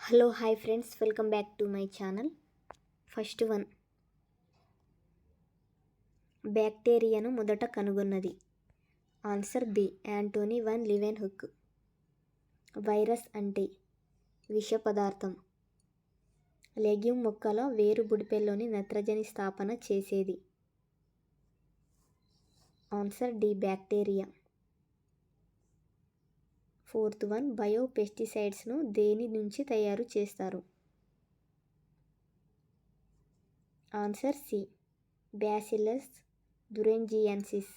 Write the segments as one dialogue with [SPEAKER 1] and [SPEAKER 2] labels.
[SPEAKER 1] Hello hi friends, welcome back to my channel. First one, బ్యాక్టీరియాను మొదట కనుగొన్నది. Answer B, Antony van Leeuwenhoek. Virus అంటే విష పదార్థం. లెగ్యూమ్ మొక్కల వేరు బుడిపెల్లోని నత్రజని స్థాపన చేసేది. Answer D, bacteria. Fourth one, bio పెస్టిసైడ్స్ను దేని నుంచి తయారు చేస్తారు? Answer C, Bacillus thuringiensis.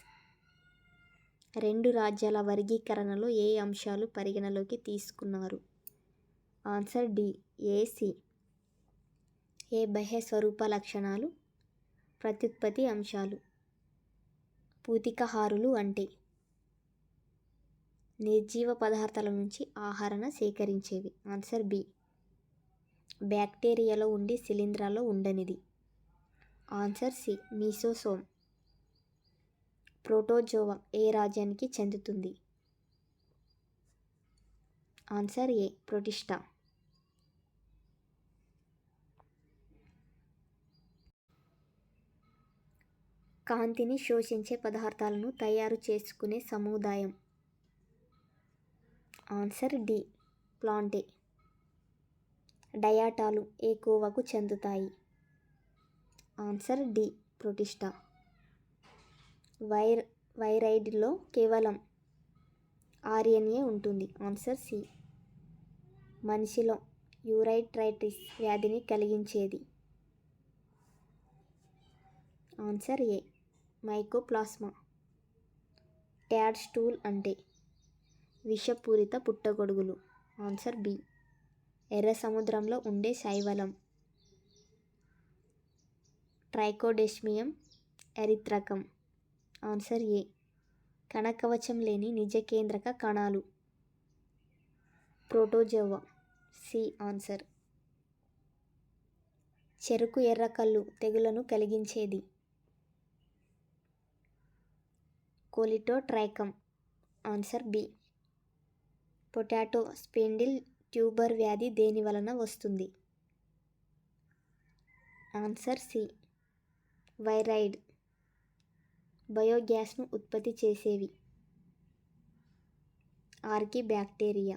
[SPEAKER 1] రెండు రాజ్యాల వర్గీకరణలో ఏ అంశాలు పరిగణలోకి తీసుకున్నారు? ఆన్సర్ డి, ఏసి. ఏ బాహ్య స్వరూప లక్షణాలు ప్రత్యుత్పత్తి అంశాలు? పూతికహారులు అంటే నిర్జీవ పదార్థాల నుంచి ఆహారాన్ని సేకరించేవి. ఆన్సర్ బి, బ్యాక్టీరియాలో ఉండి శిలీంధ్రాల్లో ఉండనిది. Answer C, mesosome. ప్రోటోజోవా ఏ రాజ్యానికి చెందుతుంది? Answer A, Protista. కాంతిని శోషించే పదార్థాలను తయారు చేసుకునే సముదాయం. Answer D, ప్లాంటే. డయాటాలు ఏ కోవకు చెందుతాయి? Answer D, Protista. వైరైడ్లో కేవలం ఆర్ఎన్ఏ ఉంటుంది. Answer C. మనిషిలో యూరైట్రైటిస్ వ్యాధిని కలిగించేది. Answer A, mycoplasma. Toadstool అంటే విషపూరిత పుట్టగొడుగులు. ఆన్సర్ బి, ఎర్ర సముద్రంలో ఉండే శైవలం. ట్రైకోడెస్మియం ఎరిత్రకం. ఆన్సర్ ఏ, కణకవచం లేని నిజకేంద్రక కణాలు. ప్రోటోజోవా. C answer. చెరుకు ఎర్రకల్లు తెగులను కలిగించేది. Colletotrichum. Answer B. Potato spindle tuber వ్యాధి దేని వలన వస్తుంది? Answer C, వైరైడ్. బయోగ్యాస్ను ఉత్పత్తి చేసేవి. Archaebacteria.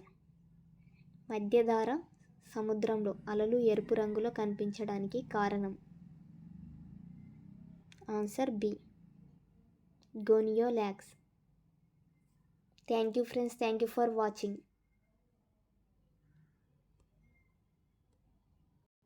[SPEAKER 1] మధ్యధరా సముద్రంలో అలలు ఎరుపు రంగులో కనిపించడానికి కారణం? Answer B, Gonyaulax. Thank you friends, thank you for watching.